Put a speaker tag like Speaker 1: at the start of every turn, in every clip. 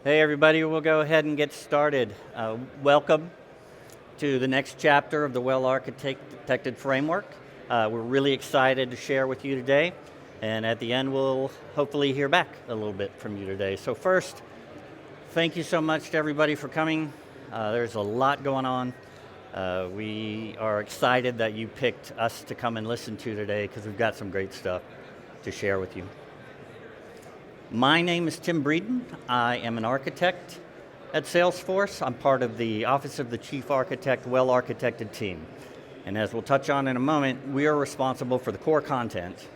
Speaker 1: Hey everybody, we'll go ahead and get started. Welcome to the next chapter of the Well-Architected Framework. We're really excited to share with you today, and at the end we'll hopefully hear back a little bit from you today. So first, thank you so much to everybody for coming. There's a lot going on. We are excited that you picked us to come and listen to today because we've got some great stuff to share with you. My name is Tim Breeden. I am an architect at Salesforce. I'm part of the Office of the Chief Architect Well-Architected team. And as we'll touch on in a moment, we are responsible for the core content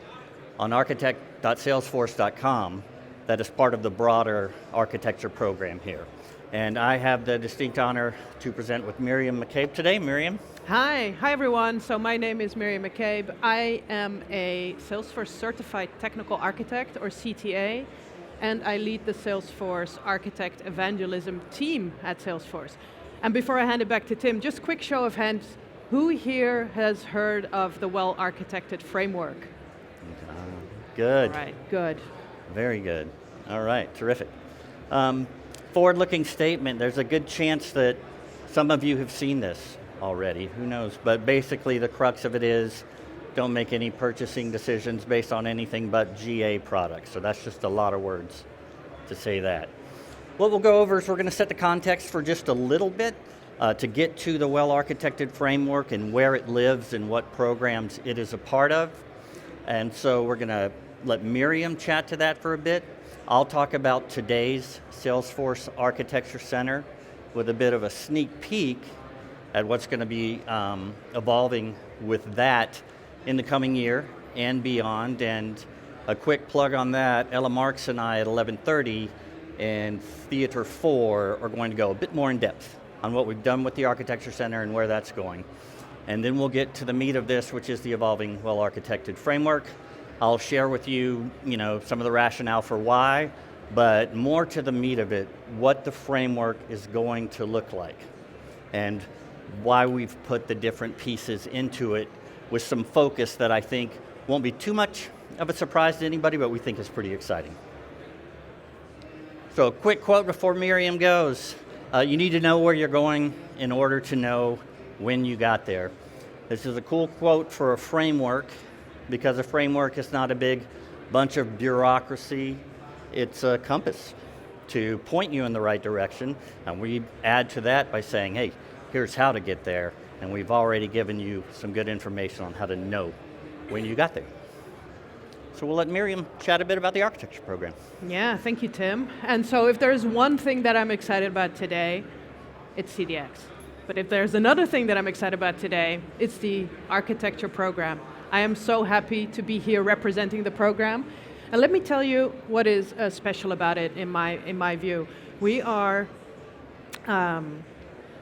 Speaker 1: on architect.salesforce.com that is part of the broader architecture program here. And I have the distinct honor to present with Miriam McCabe today. Miriam.
Speaker 2: Hi everyone. So my name is Miriam McCabe. I am a Salesforce Certified Technical Architect, or CTA, and I lead the Salesforce Architect Evangelism team at Salesforce. And before I hand it back to Tim, just quick show of hands, who here has heard of the Well-Architected Framework?
Speaker 1: Good.
Speaker 2: All right, good.
Speaker 1: Very good. All right, terrific. Forward-looking statement, there's a good chance that some of you have seen this already, who knows, but basically the crux of it is don't make any purchasing decisions based on anything but GA products. So that's just a lot of words to say that. What we'll go over is we're going to set the context for just a little bit to get to the well-architected framework and where it lives and what programs it is a part of. And so we're going to let Miriam chat to that for a bit. I'll talk about today's Salesforce Architecture Center with a bit of a sneak peek at what's going to be evolving with that in the coming year and beyond. And a quick plug on that, Ella Marks and I at 11:30 in Theater 4 are going to go a bit more in depth on what we've done with the Architecture Center and where that's going. And then we'll get to the meat of this, which is the evolving well-architected framework. I'll share with you, some of the rationale for why, but more to the meat of it, what the framework is going to look like, and why we've put the different pieces into it with some focus that I think won't be too much of a surprise to anybody, but we think is pretty exciting. So a quick quote before Miriam goes. You need to know where you're going in order to know when you got there. This is a cool quote for a framework, because a framework is not a big bunch of bureaucracy. It's a compass to point you in the right direction, and we add to that by saying, hey, here's how to get there, and we've already given you some good information on how to know when you got there. So we'll let Miriam chat a bit about the architecture program.
Speaker 2: Yeah, thank you, Tim. And so if there's one thing that I'm excited about today, it's CDX. But if there's another thing that I'm excited about today, it's the architecture program. I am so happy to be here representing the program. And let me tell you what is special about it in my view. We are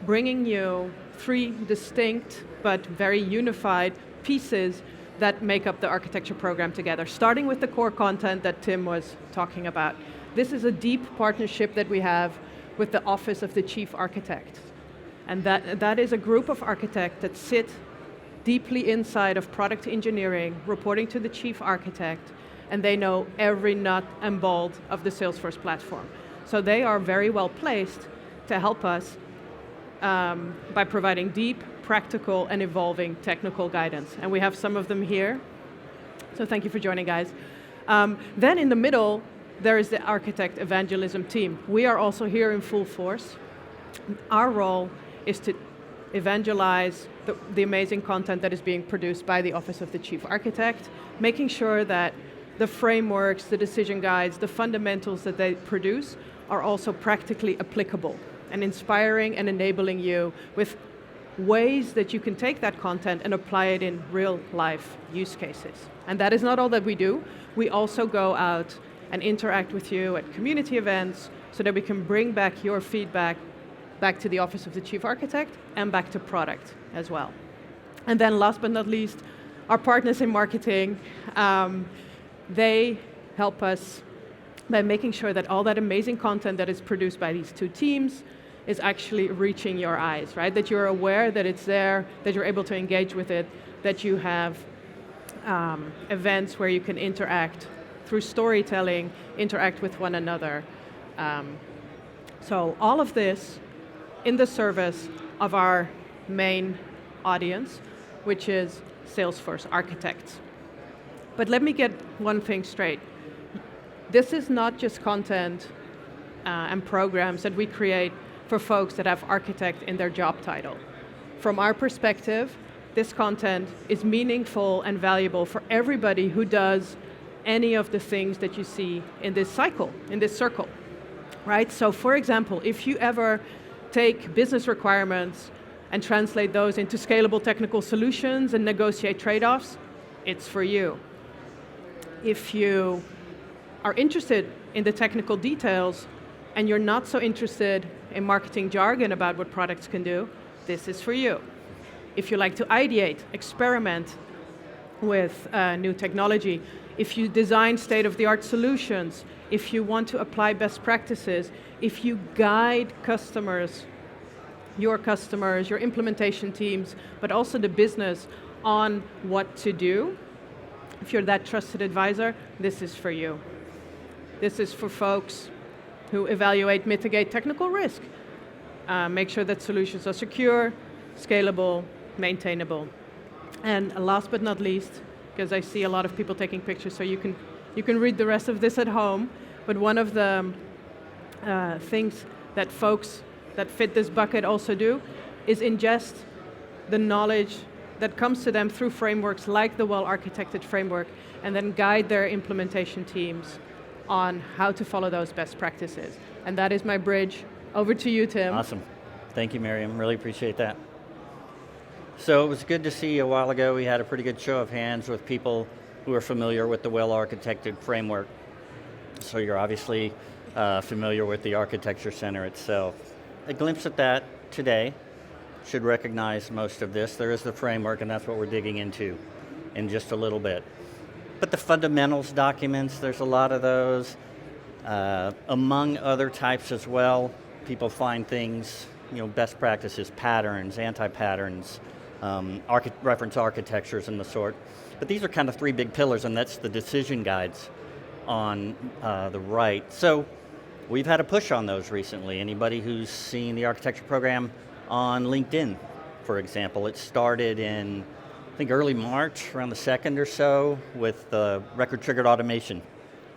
Speaker 2: bringing you three distinct but very unified pieces that make up the architecture program together, starting with the core content that Tim was talking about. This is a deep partnership that we have with the Office of the Chief Architect. And that is a group of architects that sit deeply inside of product engineering, reporting to the chief architect, and they know every nut and bolt of the Salesforce platform. So they are very well placed to help us by providing deep, practical, and evolving technical guidance. And we have some of them here. So thank you for joining, guys. Then in the middle, there is the Architect Evangelism team. We are also here in full force. Our role is to evangelize the amazing content that is being produced by the Office of the Chief Architect, making sure that the frameworks, the decision guides, the fundamentals that they produce are also practically applicable, and inspiring and enabling you with ways that you can take that content and apply it in real life use cases. And that is not all that we do. We also go out and interact with you at community events so that we can bring back your feedback back to the Office of the Chief Architect and back to product as well. And then last but not least, our partners in marketing, they help us by making sure that all that amazing content that is produced by these two teams is actually reaching your eyes, right? That you're aware that it's there, that you're able to engage with it, that you have events where you can interact through storytelling, interact with one another, So all of this in the service of our main audience, which is Salesforce architects. But let me get one thing straight. This is not just content and programs that we create for folks that have architect in their job title. From our perspective, this content is meaningful and valuable for everybody who does any of the things that you see in this cycle, in this circle, right? So for example, if you ever take business requirements and translate those into scalable technical solutions and negotiate trade-offs, it's for you. If you are interested in the technical details and you're not so interested in marketing jargon about what products can do, this is for you. If you like to ideate, experiment with new technology, if you design state-of-the-art solutions, if you want to apply best practices, if you guide customers, your implementation teams, but also the business on what to do, if you're that trusted advisor, this is for you. This is for folks who evaluate, mitigate technical risk, make sure that solutions are secure, scalable, maintainable. And last but not least, because I see a lot of people taking pictures, so you can read the rest of this at home, but one of the things that folks that fit this bucket also do is ingest the knowledge that comes to them through frameworks like the well-architected framework, and then guide their implementation teams on how to follow those best practices. And that is my bridge. Over to you, Tim.
Speaker 1: Awesome. Thank you, Miriam. Really appreciate that. So it was good to see a while ago we had a pretty good show of hands with people who are familiar with the well-architected framework. So you're obviously familiar with the Architecture Center itself. A glimpse at that today should recognize most of this. There is the framework, and that's what we're digging into in just a little bit. But the fundamentals documents, there's a lot of those. Among other types as well, people find things, best practices, patterns, anti-patterns, reference architectures and the sort. But these are kind of three big pillars, and that's the decision guides on the right. So we've had a push on those recently. Anybody who's seen the architecture program on LinkedIn, for example, it started in, I think, early March, around the 2nd or so, with the record-triggered automation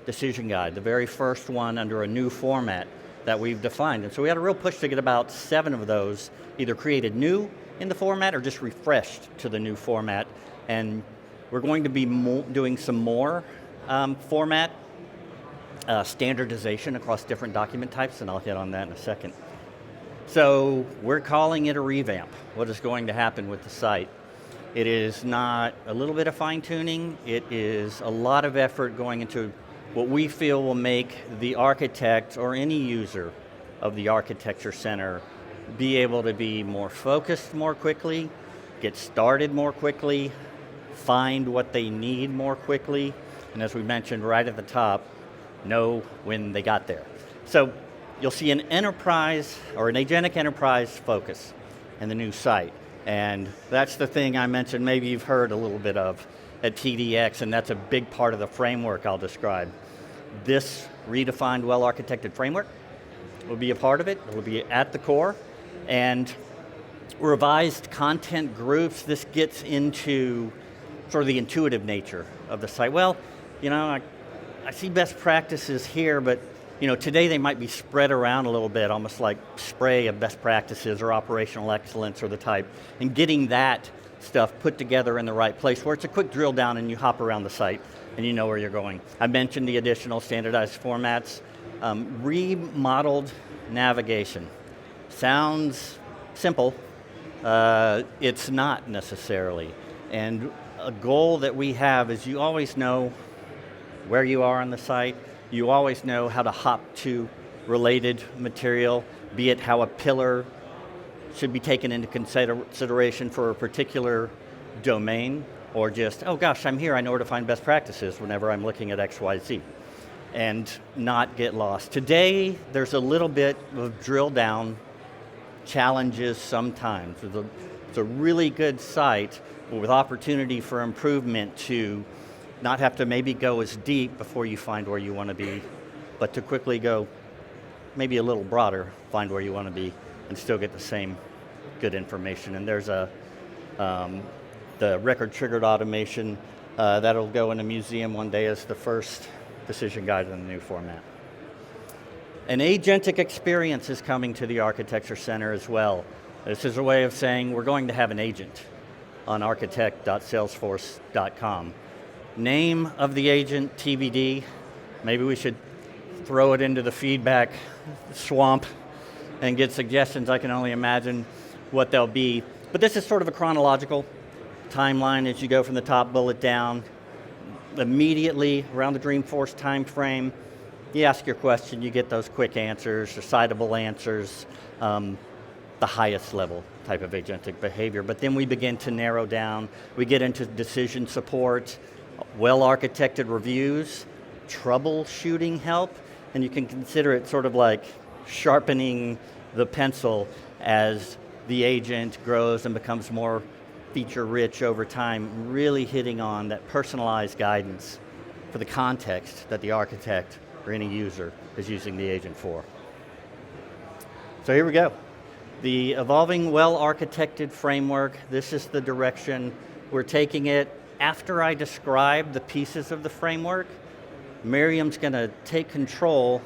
Speaker 1: decision guide, the very first one under a new format that we've defined. And so we had a real push to get about 7 of those either created new in the format or just refreshed to the new format. And we're going to be doing some more format standardization across different document types, and I'll hit on that in a second. So we're calling it a revamp. What is going to happen with the site? It is not a little bit of fine-tuning, it is a lot of effort going into what we feel will make the architect or any user of the Architecture Center be able to be more focused more quickly, get started more quickly, find what they need more quickly, and as we mentioned right at the top, know when they got there. So you'll see an enterprise or an Agentic Enterprise focus in the new site. And that's the thing I mentioned, maybe you've heard a little bit of at TDX, and that's a big part of the framework I'll describe. This redefined, well-architected framework will be a part of it. It will be at the core. And revised content groups, this gets into sort of the intuitive nature of the site. Well, I see best practices here, but today they might be spread around a little bit, almost like spray of best practices or operational excellence or the type, and getting that stuff put together in the right place where it's a quick drill down and you hop around the site and you know where you're going. I mentioned the additional standardized formats. Remodeled navigation. Sounds simple. It's not necessarily. And a goal that we have is you always know where you are on the site. You always know how to hop to related material, be it how a pillar should be taken into consideration for a particular domain, or just, oh gosh, I'm here, I know where to find best practices whenever I'm looking at X, Y, Z, and not get lost. Today, there's a little bit of drill down challenges sometimes. It's a really good site with opportunity for improvement to not have to maybe go as deep before you find where you want to be, but to quickly go, maybe a little broader, find where you want to be and still get the same good information. And there's the record-triggered automation that'll go in a museum one day as the first decision guide in the new format. An agentic experience is coming to the Architecture Center as well. This is a way of saying we're going to have an agent on architect.salesforce.com. Name of the agent, TBD. Maybe we should throw it into the feedback swamp and get suggestions. I can only imagine what they'll be. But this is sort of a chronological timeline as you go from the top bullet down. Immediately around the Dreamforce time frame, you ask your question, you get those quick answers, or citable answers, the highest level type of agentic behavior. But then we begin to narrow down. We get into decision support, well-architected reviews, troubleshooting help, and you can consider it sort of like sharpening the pencil as the agent grows and becomes more feature-rich over time, really hitting on that personalized guidance for the context that the architect or any user is using the agent for. So here we go. The evolving well-architected framework, this is the direction we're taking it. After I describe the pieces of the framework, Miriam's going to take control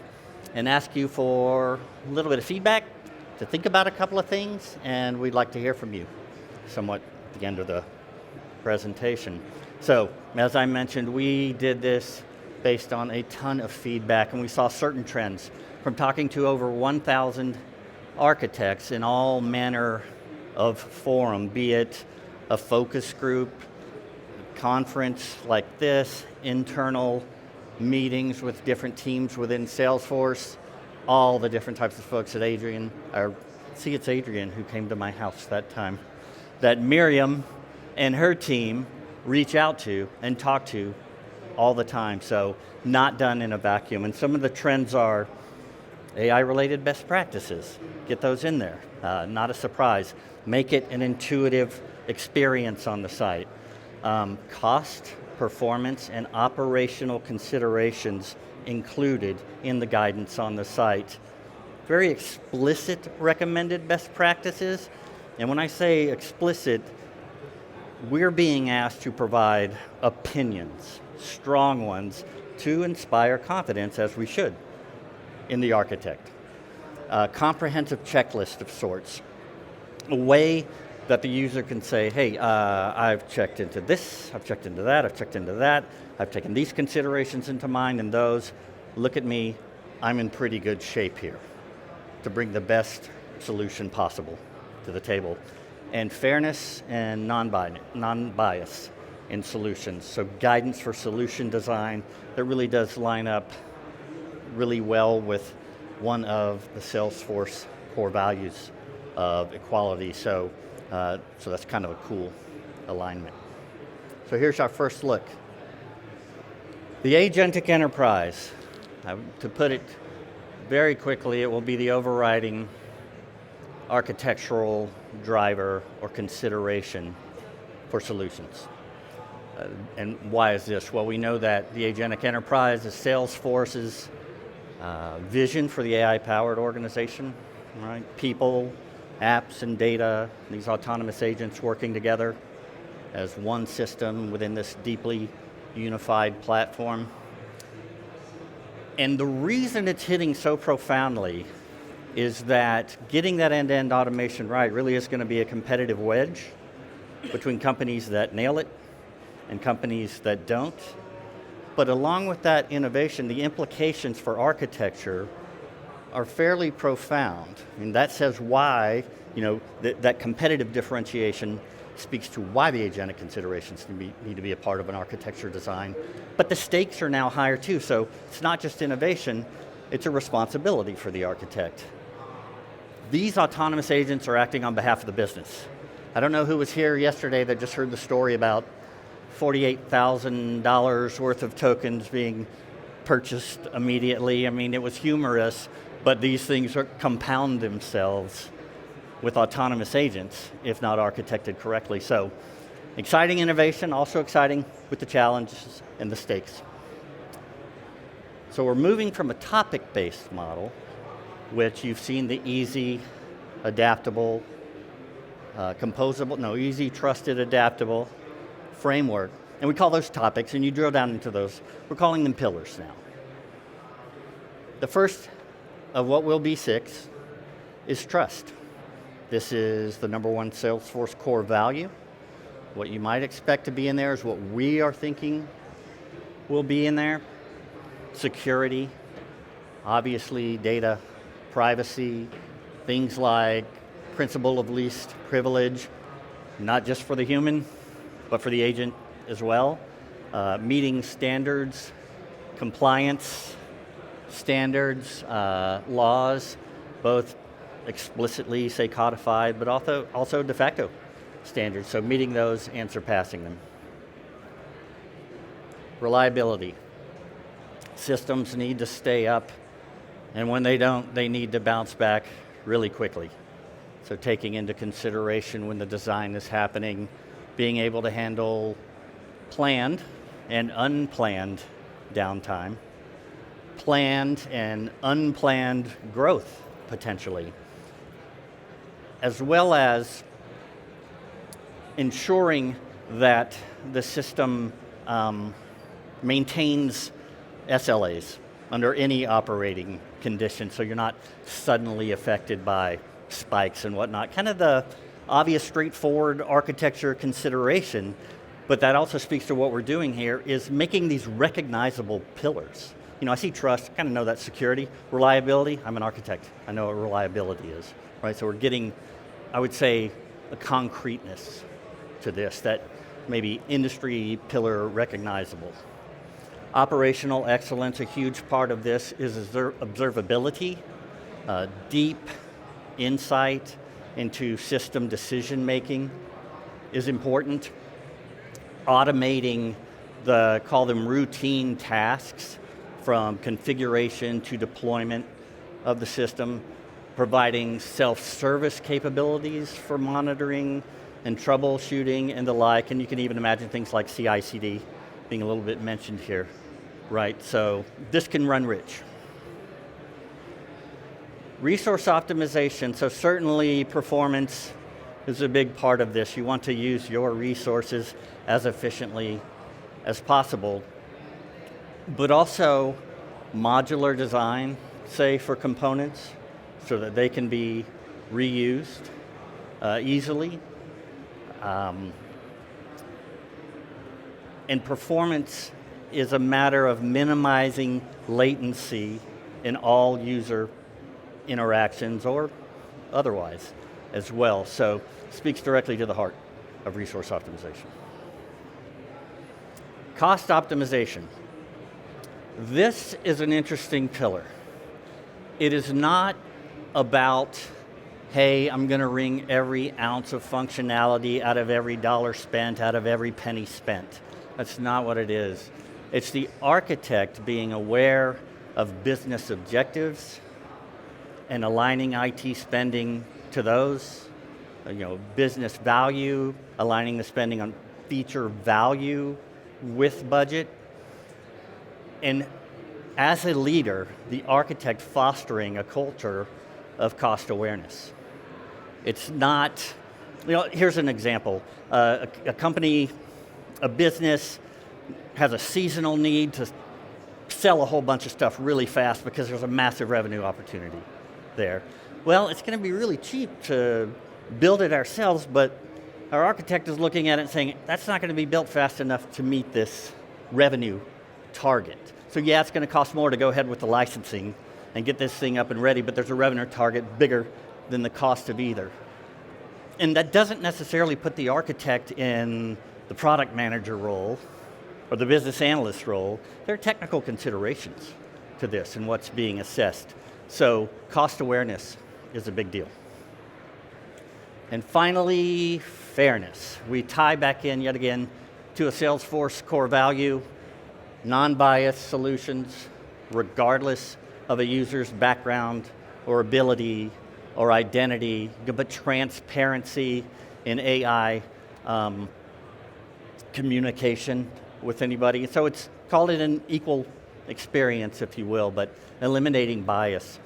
Speaker 1: and ask you for a little bit of feedback, to think about a couple of things, and we'd like to hear from you somewhat at the end of the presentation. So, as I mentioned, we did this based on a ton of feedback, and we saw certain trends from talking to over 1,000 architects in all manner of forum, be it a focus group, conference like this, internal meetings with different teams within Salesforce, all the different types of folks at Adrian, it's Adrian who came to my house that time, that Miriam and her team reach out to and talk to all the time, so not done in a vacuum. And some of the trends are AI-related best practices. Get those in there, not a surprise. Make it an intuitive experience on the site. Cost, performance, and operational considerations included in the guidance on the site. Very explicit recommended best practices, and when I say explicit, we're being asked to provide opinions, strong ones, to inspire confidence, as we should, in the architect. A comprehensive checklist of sorts, a way that the user can say, hey, I've checked into this, I've checked into that, I've checked into that, I've taken these considerations into mind and those. Look at me, I'm in pretty good shape here to bring the best solution possible to the table. And fairness and non-bias in solutions. So guidance for solution design that really does line up really well with one of the Salesforce core values of equality. So that's kind of a cool alignment. So here's our first look. The Agentic Enterprise. To put it very quickly, it will be the overriding architectural driver or consideration for solutions. And why is this? Well, we know that the Agentic Enterprise is Salesforce's vision for the AI-powered organization, right? People, apps, and data, these autonomous agents working together as one system within this deeply unified platform. And the reason it's hitting so profoundly is that getting that end-to-end automation right really is going to be a competitive wedge between companies that nail it and companies that don't. But along with that innovation, the implications for architecture are fairly profound. I mean, that says why, that competitive differentiation speaks to why the agentic considerations need to be a part of an architecture design. But the stakes are now higher too, so it's not just innovation, it's a responsibility for the architect. These autonomous agents are acting on behalf of the business. I don't know who was here yesterday that just heard the story about $48,000 worth of tokens being purchased immediately. I mean, it was humorous, but these things compound themselves with autonomous agents, if not architected correctly. So, exciting innovation, also exciting with the challenges and the stakes. So we're moving from a topic-based model which you've seen the easy, adaptable, easy, trusted, adaptable framework. And we call those topics, and you drill down into those. We're calling them pillars now. The first of what will be 6 is trust. This is the number 1 Salesforce core value. What you might expect to be in there is what we are thinking will be in there. Security, obviously data privacy, things like principle of least privilege, not just for the human, but for the agent as well. Meeting standards, compliance standards, laws, both explicitly, say, codified, but also de facto standards, so meeting those and surpassing them. Reliability. Systems need to stay up, and when they don't, they need to bounce back really quickly. So taking into consideration when the design is happening, being able to handle planned and unplanned downtime, planned and unplanned growth, potentially, as well as ensuring that the system maintains SLAs under any operating condition, so you're not suddenly affected by spikes and whatnot. Kind of the obvious, straightforward architecture consideration, but that also speaks to what we're doing here, is making these recognizable pillars. I see trust, kind of know that security. Reliability, I'm an architect, I know what reliability is, right? So we're getting, I would say, a concreteness to this, that maybe industry pillar recognizable. Operational excellence, a huge part of this is observability, deep insight into system decision making is important. Automating call them routine tasks, from configuration to deployment of the system, providing self-service capabilities for monitoring and troubleshooting and the like, and you can even imagine things like CI/CD being a little bit mentioned here, right? So this can run rich. Resource optimization, so certainly performance is a big part of this. You want to use your resources as efficiently as possible, but also modular design, say, for components, so that they can be reused easily. And performance is a matter of minimizing latency in all user interactions or otherwise as well. So speaks directly to the heart of resource optimization. Cost optimization. This is an interesting pillar. It is not about, hey, I'm going to wring every ounce of functionality out of every dollar spent, out of every penny spent. That's not what it is. It's the architect being aware of business objectives and aligning IT spending to those, business value, aligning the spending on feature value with budget. And as a leader, the architect fostering a culture of cost awareness. It's not, here's an example. A company, a business has a seasonal need to sell a whole bunch of stuff really fast because there's a massive revenue opportunity there. Well, it's going to be really cheap to build it ourselves, but our architect is looking at it and saying, that's not going to be built fast enough to meet this revenue target. So yeah, it's going to cost more to go ahead with the licensing and get this thing up and ready, but there's a revenue target bigger than the cost of either. And that doesn't necessarily put the architect in the product manager role or the business analyst role. There are technical considerations to this and what's being assessed. So cost awareness is a big deal. And finally, fairness. We tie back in yet again to a Salesforce core value, non-biased solutions, regardless of a user's background or ability or identity, but transparency in AI communication with anybody. So call it an equal experience, if you will, but eliminating bias.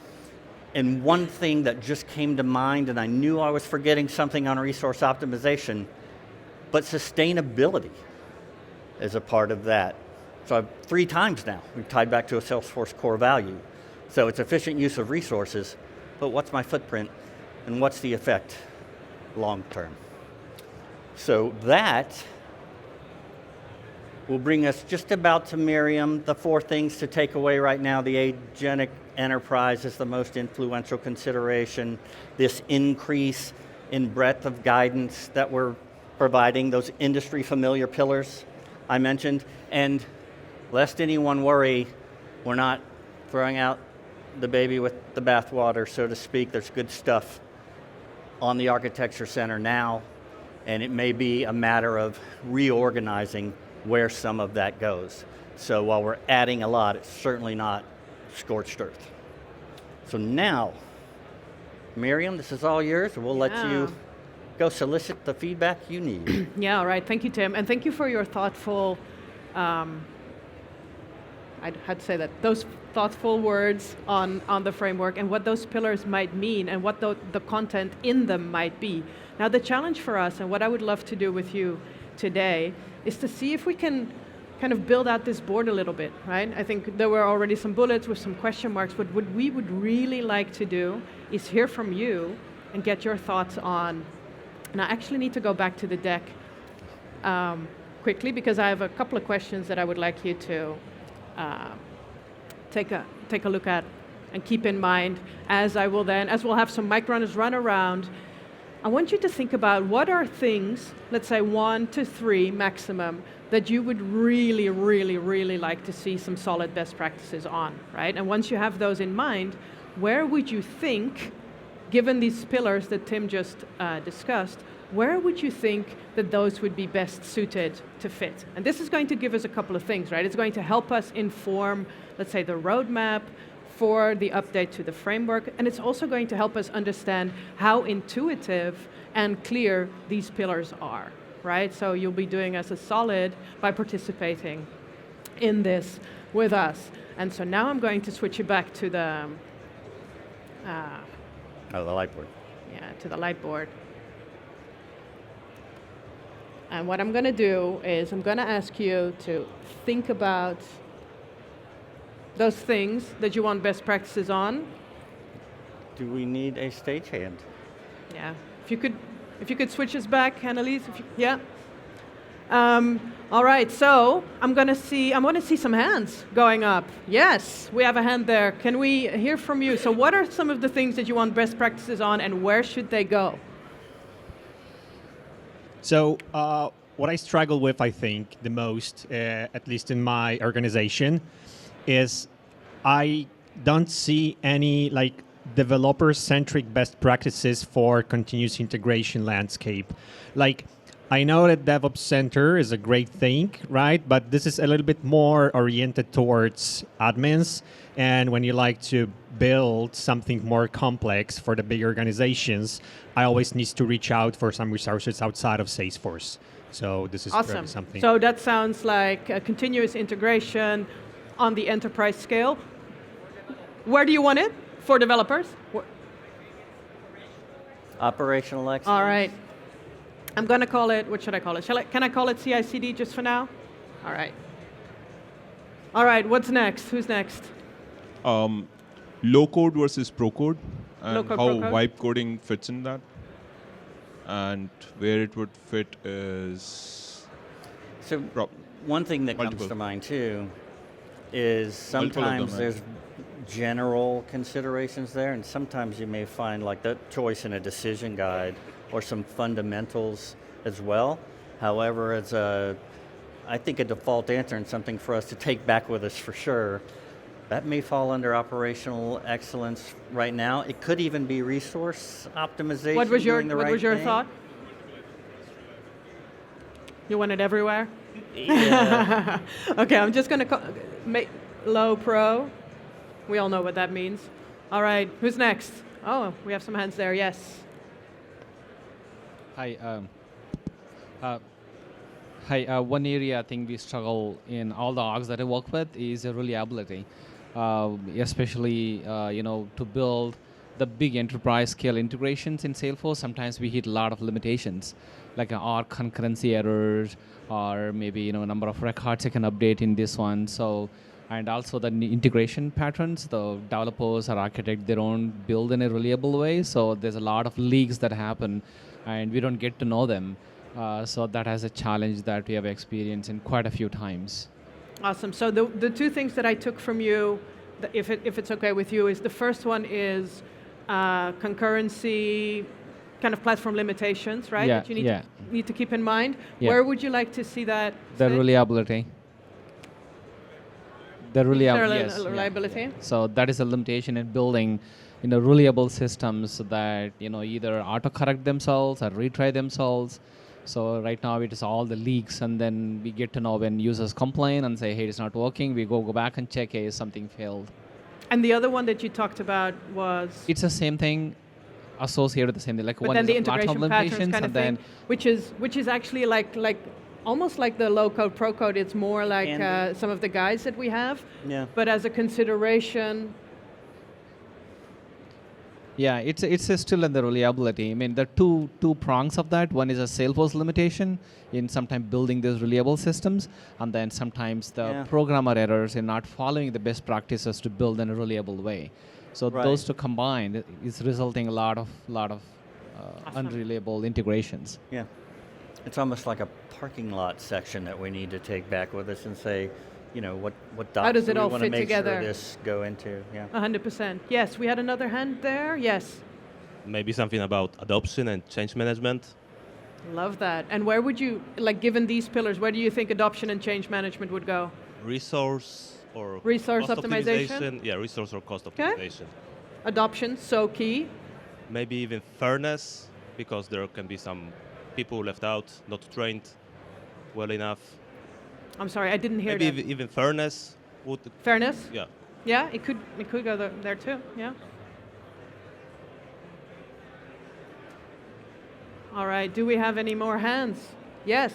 Speaker 1: And one thing that just came to mind, and I knew I was forgetting something on resource optimization, but sustainability is a part of that. So I've 3 times now, we've tied back to a Salesforce core value. So it's efficient use of resources, but what's my footprint and what's the effect long term? So that will bring us just about to Miriam. The 4 things to take away right now: the Agentic Enterprise is the most influential consideration, this increase in breadth of guidance that we're providing, those industry familiar pillars I mentioned, and lest anyone worry, we're not throwing out the baby with the bathwater, so to speak. There's good stuff on the Architecture Center now, and it may be a matter of reorganizing where some of that goes. So while we're adding a lot, it's certainly not scorched earth. So now, Miriam, this is all yours. We'll let you go solicit the feedback you need.
Speaker 2: Yeah, all right. Thank you, Tim. And thank you for your thoughtful, I'd had to say that, those thoughtful words on the framework and what those pillars might mean and what the content in them might be. Now, the challenge for us, and what I would love to do with you today, is to see if we can kind of build out this board a little bit, right? I think there were already some bullets with some question marks, but what we would really like to do is hear from you and get your thoughts on, and I actually need to go back to the deck quickly because I have a couple of questions that I would like you to take a look at and keep in mind as we'll have some mic runners run around. I want you to think about what are things, let's say 1 to 3 maximum, that you would really, really, really like to see some solid best practices on, right? And once you have those in mind, where would you think, given these pillars that Tim just discussed, where would you think that those would be best suited to fit? And this is going to give us a couple of things, right? It's going to help us inform, let's say, the roadmap for the update to the framework, and it's also going to help us understand how intuitive and clear these pillars are, right? So you'll be doing us a solid by participating in this with us. And so now I'm going to switch you back to the
Speaker 1: the light board.
Speaker 2: Yeah, to the light board. And what I'm going to do is I'm going to ask you to think about those things that you want best practices on.
Speaker 1: Do we need a stagehand?
Speaker 2: Yeah. If you could switch us back, Annalise. Yeah. All right. So I want to see some hands going up. Yes, we have a hand there. Can we hear from you? So what are some of the things that you want best practices on, and where should they go?
Speaker 3: So what I struggle with, I think, the most, at least in my organization, is I don't see any developer-centric best practices for continuous integration landscape. I know that DevOps Center is a great thing, right? But this is a little bit more oriented towards admins. And when you like to build something more complex for the big organizations, I always need to reach out for some resources outside of Salesforce. So this is
Speaker 2: awesome.
Speaker 3: Really something.
Speaker 2: So that sounds like a continuous integration on the enterprise scale. Where do you want it for developers?
Speaker 1: Operational excellence.
Speaker 2: All right. I'm going to call it, what should I call it? Can I call it CI/CD just for now? All right. All right, what's next? Who's next?
Speaker 4: Low code versus pro code, and
Speaker 2: Low code,
Speaker 4: how
Speaker 2: pro code.
Speaker 4: vibe coding fits in that. And where it would fit is...
Speaker 1: So one thing that comes to mind too is sometimes there's general considerations there, and sometimes you may find like that choice in a decision guide or some fundamentals as well. However, as I think a default answer and something for us to take back with us for sure, that may fall under operational excellence right now. It could even be resource optimization.
Speaker 2: What was your
Speaker 1: thing.
Speaker 2: thought? You want it everywhere?
Speaker 1: Yeah.
Speaker 2: Okay, I'm just going to low pro. We all know what that means. All right, who's next? Oh, we have some hands there, yes.
Speaker 5: Hi. One area I think we struggle in all the orgs that I work with is reliability, especially to build the big enterprise scale integrations in Salesforce, sometimes we hit a lot of limitations, like our concurrency errors, or maybe a number of records you can update in this one. So, and also the integration patterns, the developers or architects, they don't build in a reliable way. So there's a lot of leaks that happen, and we don't get to know them. So that has a challenge that we have experienced in quite a few times.
Speaker 2: Awesome. So the two things that I took from you, if it's okay with you, is the first one is concurrency, kind of platform limitations, right?
Speaker 5: Yeah,
Speaker 2: That you need to keep in mind.
Speaker 5: Yeah.
Speaker 2: Where would you like to see that?
Speaker 5: The
Speaker 2: sit?
Speaker 5: reliability. The
Speaker 2: reliability.
Speaker 5: Yeah. So that is a limitation in building reliable systems that either autocorrect themselves or retry themselves. So right now it is all the leaks, and then we get to know when users complain and say, hey, it's not working. We go back and check, hey, something failed.
Speaker 2: And the other one that you talked about was?
Speaker 5: It's the same thing, associated with the same thing. Like
Speaker 2: but
Speaker 5: one
Speaker 2: then
Speaker 5: is
Speaker 2: the
Speaker 5: the
Speaker 2: integration
Speaker 5: platform
Speaker 2: patterns
Speaker 5: limitations,
Speaker 2: kind of
Speaker 5: and
Speaker 2: thing,
Speaker 5: then
Speaker 2: which is actually like almost like the low code pro code. It's more like some of the guides that we have.
Speaker 1: Yeah.
Speaker 2: But as a consideration.
Speaker 5: yeah, it's still in the reliability. I mean, the two prongs of that. One is a Salesforce limitation in sometimes building these reliable systems, and then sometimes the programmer errors in not following the best practices to build in a reliable way. So those two combined is resulting a lot of unreliable integrations.
Speaker 1: Yeah. It's almost like a parking lot section that we need to take back with us and say, what dots
Speaker 2: how does it
Speaker 1: do we
Speaker 2: all
Speaker 1: want to
Speaker 2: fit
Speaker 1: make
Speaker 2: together?
Speaker 1: sure this go into? Yeah.
Speaker 2: 100%. Yes, we had another hand there. Yes.
Speaker 6: Maybe something about adoption and change management.
Speaker 2: Love that. And where would you, given these pillars, where do you think adoption and change management would go?
Speaker 6: Resource or
Speaker 2: Resource
Speaker 6: cost
Speaker 2: optimization?
Speaker 6: Yeah, resource or cost
Speaker 2: Okay.
Speaker 6: optimization.
Speaker 2: Adoption, so key.
Speaker 6: Maybe even fairness, because there can be some people left out, not trained well enough.
Speaker 2: I'm sorry, I didn't hear
Speaker 6: Maybe
Speaker 2: that.
Speaker 6: even fairness would.
Speaker 2: Fairness?
Speaker 6: Yeah.
Speaker 2: Yeah, it could go there too. Yeah. All right. Do we have any more hands? Yes.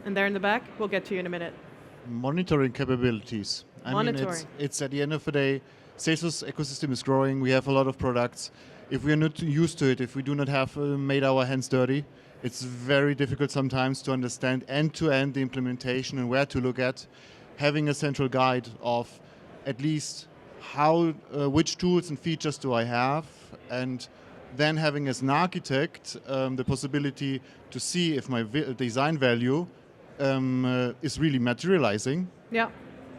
Speaker 2: And there in the back, we'll get to you in a minute.
Speaker 7: Monitoring capabilities.
Speaker 2: Monitoring.
Speaker 7: I mean, it's at the end of the day, Salesforce ecosystem is growing. We have a lot of products. If we are not used to it, if we do not have made our hands dirty, it's very difficult sometimes to understand end-to-end the implementation and where to look at. Having a central guide of at least which tools and features do I have, and then having as an architect the possibility to see if my design value is really materializing.
Speaker 2: Yeah.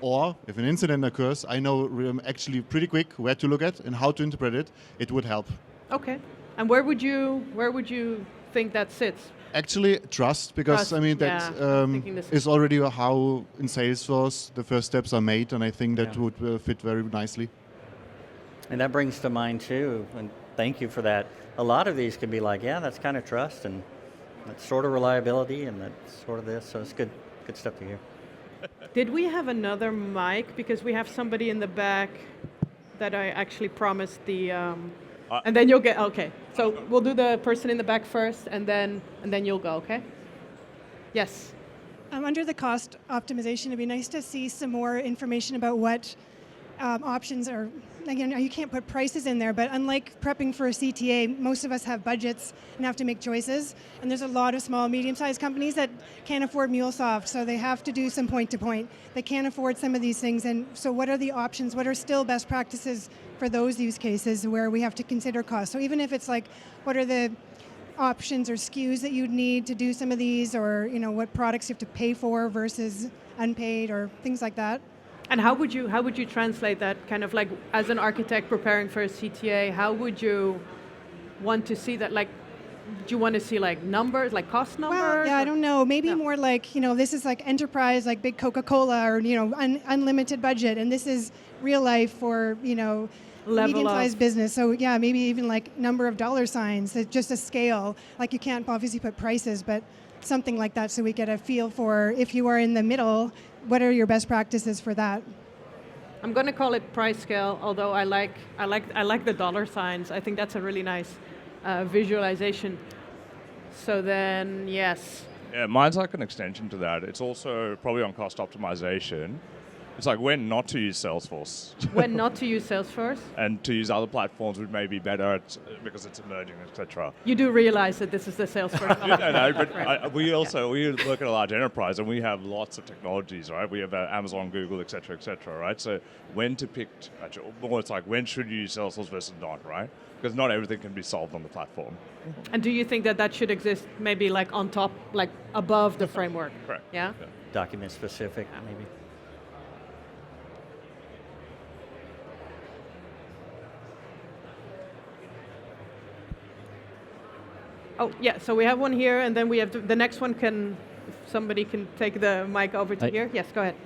Speaker 7: Or if an incident occurs, I know actually pretty quick where to look at and how to interpret it. It would help.
Speaker 2: Okay. And where would you think that sits?
Speaker 7: Actually, trust, because
Speaker 2: Trust,
Speaker 7: I mean
Speaker 2: yeah, I'm thinking this
Speaker 7: is already how in Salesforce the first steps are made, and I think that would fit very nicely.
Speaker 1: And that brings to mind too, and thank you for that. A lot of these can be like, yeah, that's kind of trust, and that's sort of reliability, and that's sort of this. So it's good stuff to hear.
Speaker 2: Did we have another mic? Because we have somebody in the back that I actually promised the, and then you'll get, okay. So we'll do the person in the back first, and then you'll go, okay? Yes.
Speaker 8: Under the cost optimization, it'd be nice to see some more information about what options are. Again, you can't put prices in there, but unlike prepping for a CTA, most of us have budgets and have to make choices. And there's a lot of small, medium-sized companies that can't afford MuleSoft, so they have to do some point-to-point. They can't afford some of these things, and so what are the options? What are still best practices for those use cases where we have to consider cost? So even if it's like, what are the options or SKUs that you'd need to do some of these, or what products you have to pay for versus unpaid, or things like that?
Speaker 2: And how would you translate that kind of like as an architect preparing for a CTA? How would you want to see that? Like, do you want to see like numbers, like cost numbers?
Speaker 8: Well, yeah, I don't know. Maybe more like this is like enterprise, like big Coca-Cola, or unlimited budget, and this is real life for medium-sized business. So yeah, maybe even like number of dollar signs. It's just a scale. Like you can't obviously put prices, but something like that, so we get a feel for if you are in the middle. What are your best practices for that?
Speaker 2: I'm going to call it price scale, although I like the dollar signs. I think that's a really nice visualization. So then, yes.
Speaker 9: Yeah, mine's like an extension to that. It's also probably on cost optimization. It's like when not to use Salesforce.
Speaker 2: When not to use Salesforce?
Speaker 9: And to use other platforms which may be better because it's emerging, etc.
Speaker 2: You do realize that this is the Salesforce.
Speaker 9: No, but
Speaker 2: Right.
Speaker 9: we work at a large enterprise and we have lots of technologies, right? We have Amazon, Google, etc., right? So when to pick, more it's like when should you use Salesforce versus not, right? Because not everything can be solved on the platform.
Speaker 2: And do you think that that should exist maybe like on top, like above the framework?
Speaker 9: Correct.
Speaker 2: Yeah?
Speaker 1: Document specific, maybe.
Speaker 2: Oh, yeah, so we have one here, and then we have the next one can, if somebody can take the mic over to here. Yes, go ahead.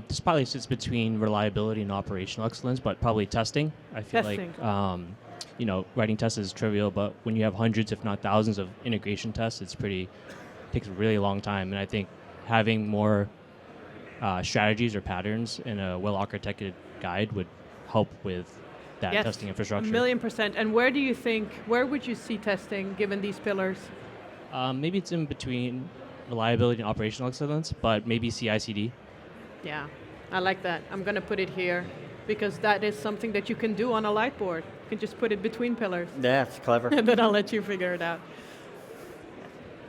Speaker 10: This probably sits between reliability and operational excellence, but probably testing. I feel
Speaker 2: Testing.
Speaker 10: like, writing tests is trivial, but when you have hundreds, if not thousands, of integration tests, takes a really long time. And I think having more strategies or patterns in a well-architected guide would help with that
Speaker 2: Yes,
Speaker 10: testing infrastructure.
Speaker 2: 1,000,000%. And where would you see testing given these pillars?
Speaker 10: Maybe it's in between reliability and operational excellence, but maybe CI/CD.
Speaker 2: Yeah, I like that. I'm going to put it here because that is something that you can do on a light board. You can just put it between pillars.
Speaker 1: That's clever.
Speaker 2: And then I'll let you figure it out.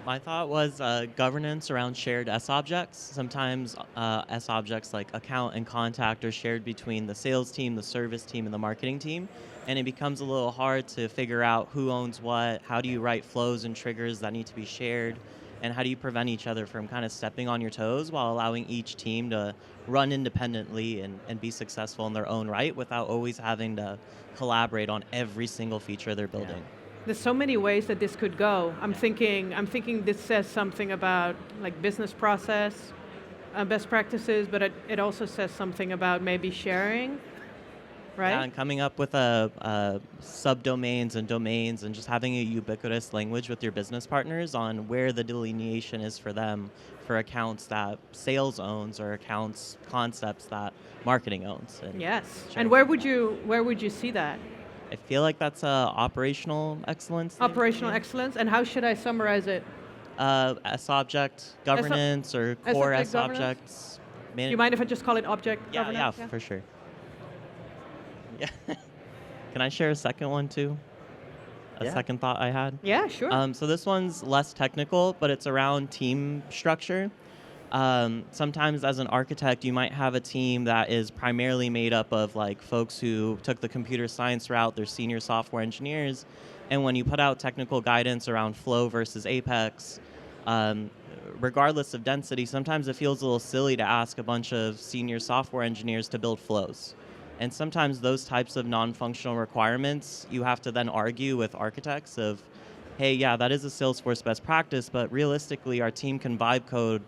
Speaker 11: My thought was governance around shared S objects. Sometimes S objects like account and contact are shared between the sales team, the service team, and the marketing team. And it becomes a little hard to figure out who owns what, how do you write flows and triggers that need to be shared, and how do you prevent each other from kind of stepping on your toes while allowing each team to run independently and be successful in their own right without always having to collaborate on every single feature they're building.
Speaker 1: Yeah.
Speaker 2: There's so many ways that this could go. I'm thinking this says something about like business process, best practices, but it also says something about maybe sharing, right?
Speaker 11: Yeah, and coming up with subdomains and domains and just having a ubiquitous language with your business partners on where the delineation is for them for accounts that sales owns or accounts concepts that marketing owns. And
Speaker 2: Yes. And where would you see that?
Speaker 11: I feel like that's operational excellence.
Speaker 2: Operational excellence. And how should I summarize it?
Speaker 11: S object governance or core S objects.
Speaker 2: Do you mind if I just call it object governance?
Speaker 11: Yeah, for sure. Yeah. Can I share a second one too? A second thought I had?
Speaker 2: Yeah, sure.
Speaker 11: So this one's less technical, but it's around team structure. Sometimes as an architect, you might have a team that is primarily made up of like folks who took the computer science route, they're senior software engineers, and when you put out technical guidance around flow versus Apex, regardless of density, sometimes it feels a little silly to ask a bunch of senior software engineers to build flows. And sometimes those types of non-functional requirements, you have to then argue with architects of, hey, yeah, that is a Salesforce best practice, but realistically our team can vibe code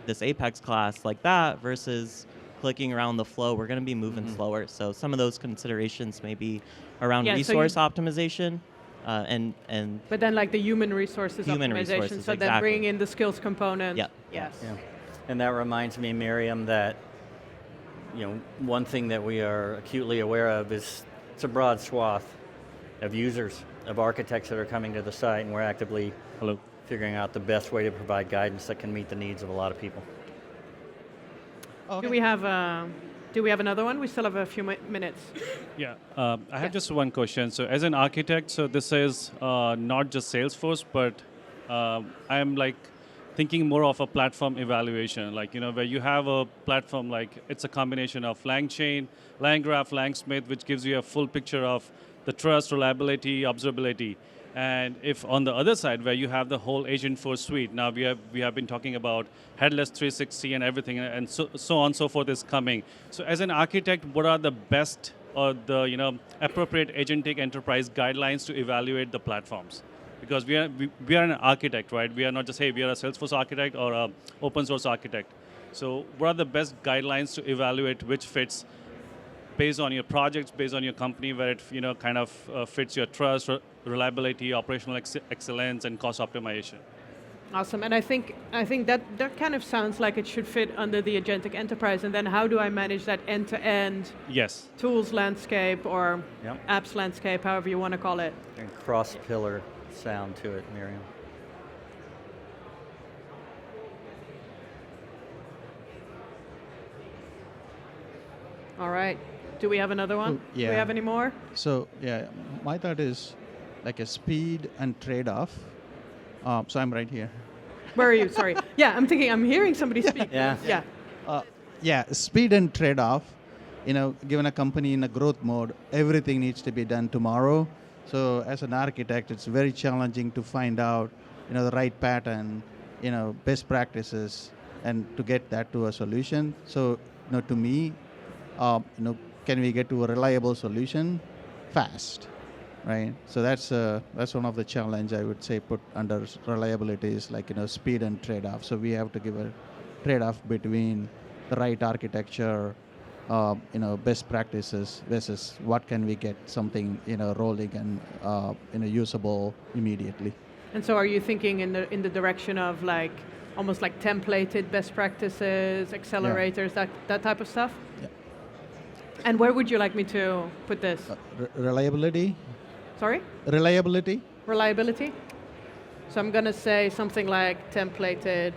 Speaker 11: this Apex class like that versus clicking around the flow. We're going to be moving slower. So some of those considerations may be around resource optimization and
Speaker 2: but then like the human resources
Speaker 11: human
Speaker 2: optimization.
Speaker 11: resources,
Speaker 2: So then bringing in the skills component.
Speaker 11: Yeah.
Speaker 2: Yes.
Speaker 1: Yeah. And that reminds me, Miriam, that one thing that we are acutely aware of is it's a broad swath of users, of architects that are coming to the site, and we're actively figuring out the best way to provide guidance that can meet the needs of a lot of people.
Speaker 2: Okay. Do we have another one? We still have a few minutes.
Speaker 12: Yeah, I have just one question. So as an architect, so this is not just Salesforce, but I'm like thinking more of a platform evaluation, like, where you have a platform, like it's a combination of LangChain, LangGraph, LangSmith, which gives you a full picture of the trust, reliability, observability. And if on the other side, where you have the whole Agentforce suite, now we have been talking about headless 360 and everything, and so on and so forth is coming. So as an architect, what are the best or the appropriate Agentic Enterprise guidelines to evaluate the platforms? Because we are an architect, right? We are not just, hey, we are a Salesforce architect or a open source architect. So what are the best guidelines to evaluate which fits based on your projects, based on your company, where it kind of fits your trust, reliability, operational excellence, and cost optimization?
Speaker 2: Awesome, and I think that kind of sounds like it should fit under the Agentic Enterprise. And then how do I manage that end-to-end tools landscape or apps landscape, however you want to call it?
Speaker 1: And cross-pillar sound to it, Miriam.
Speaker 2: All right. Do we have another one?
Speaker 13: Oh,
Speaker 2: Do we
Speaker 13: yeah.
Speaker 2: have any more?
Speaker 13: So yeah, my thought is like a speed and trade-off. So I'm right here.
Speaker 2: Where are you? Sorry. Yeah, I'm hearing somebody speak.
Speaker 1: Yeah.
Speaker 2: Yeah.
Speaker 13: Yeah, speed and trade-off. Given a company in a growth mode, everything needs to be done tomorrow. So as an architect, it's very challenging to find out, the right pattern, best practices, and to get that to a solution. So, to me, can we get to a reliable solution fast, right? So that's one of the challenge I would say put under reliability is like speed and trade-off. So we have to give a trade-off between the right architecture, best practices versus what can we get something rolling and usable immediately.
Speaker 2: And so are you thinking in the direction of like almost like templated best practices, accelerators, that type of stuff?
Speaker 13: Yeah.
Speaker 2: And where would you like me to put this?
Speaker 13: Reliability.
Speaker 2: Sorry?
Speaker 13: Reliability.
Speaker 2: Reliability? So I'm going to say something like templated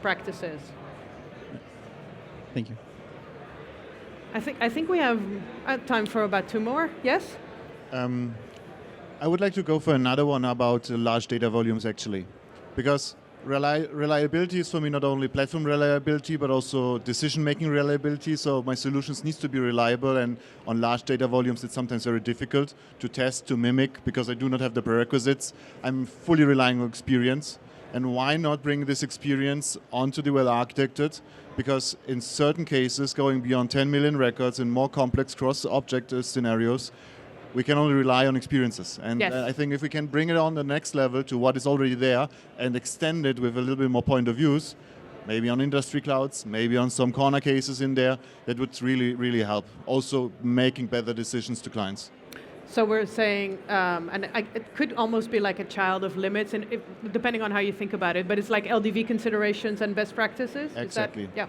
Speaker 2: practices.
Speaker 13: Thank you.
Speaker 2: I think we have time for about 2 more. Yes?
Speaker 7: I would like to go for another one about large data volumes, actually, because reliability is for me not only platform reliability but also decision-making reliability. So my solutions needs to be reliable, and on large data volumes it's sometimes very difficult to test, to mimic, because I do not have the prerequisites. I'm fully relying on experience. And why not bring this experience onto the well-architected? Because in certain cases, going beyond 10 million records in more complex cross-object scenarios, we can only rely on experiences. And
Speaker 2: Yes.
Speaker 7: I think if we can bring it on the next level to what is already there and extend it with a little bit more point of views, maybe on industry clouds, maybe on some corner cases in there, that would really, really help. Also making better decisions to clients.
Speaker 2: So we're saying, it could almost be like a child of limits, and depending on how you think about it, but it's like LDV considerations and best practices?
Speaker 7: Exactly.
Speaker 2: Is that, yeah.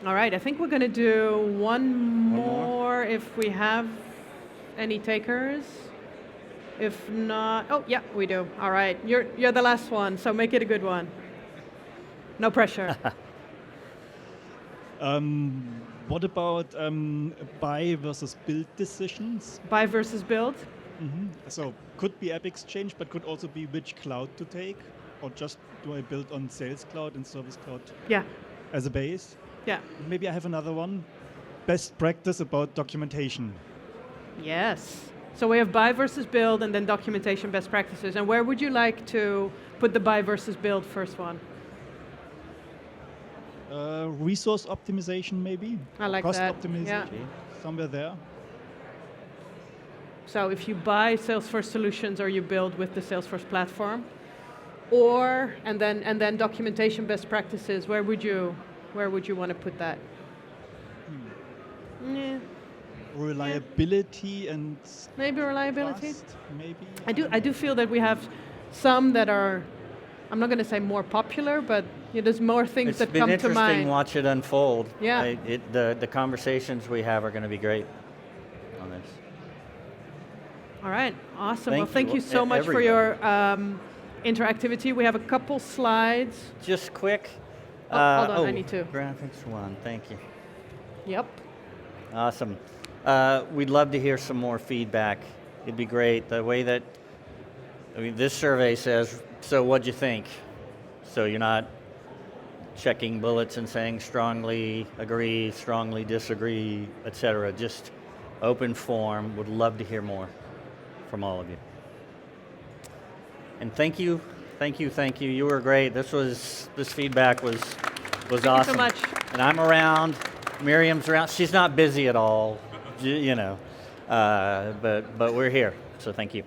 Speaker 2: All right, I think we're going to do one more if we have any takers. If not, oh yeah, we do. All right, you're the last one, so make it a good one. No pressure.
Speaker 14: What about buy versus build decisions?
Speaker 2: Buy versus build?
Speaker 14: So could be App Exchange, but could also be which cloud to take, or just do I build on Sales Cloud and Service Cloud as a base?
Speaker 2: Yeah.
Speaker 14: Maybe I have another one. Best practice about documentation.
Speaker 2: Yes. So we have buy versus build and then documentation best practices. And where would you like to put the buy versus build first one?
Speaker 14: Resource optimization, maybe.
Speaker 2: I like
Speaker 14: Cost
Speaker 2: that.
Speaker 14: optimization, somewhere there.
Speaker 2: So if you buy Salesforce solutions or you build with the Salesforce platform, or and then documentation best practices, where would you want to put that? Yeah.
Speaker 14: Reliability and
Speaker 2: maybe reliability.
Speaker 14: Cost, maybe.
Speaker 2: I do feel that we have some that are, I'm not going to say more popular, but there's more things that come to mind.
Speaker 1: It's been interesting watch it unfold.
Speaker 2: Yeah.
Speaker 1: The conversations we have are going to be great on this.
Speaker 2: All right, awesome.
Speaker 1: Thank
Speaker 2: Well, thank you so much for your interactivity. We have a couple slides.
Speaker 1: Just quick.
Speaker 2: Hold on, I need to.
Speaker 1: Graphics one, thank you.
Speaker 2: Yep.
Speaker 1: Awesome. We'd love to hear some more feedback. It'd be great. The way that, this survey says, so what'd you think? So you're not checking bullets and saying strongly agree, strongly disagree, etc. Just open form. Would love to hear more from all of you. And thank you. You were great. This feedback was awesome.
Speaker 2: Thank you so much.
Speaker 1: And I'm around. Miriam's around. She's not busy at all, but we're here. So thank you.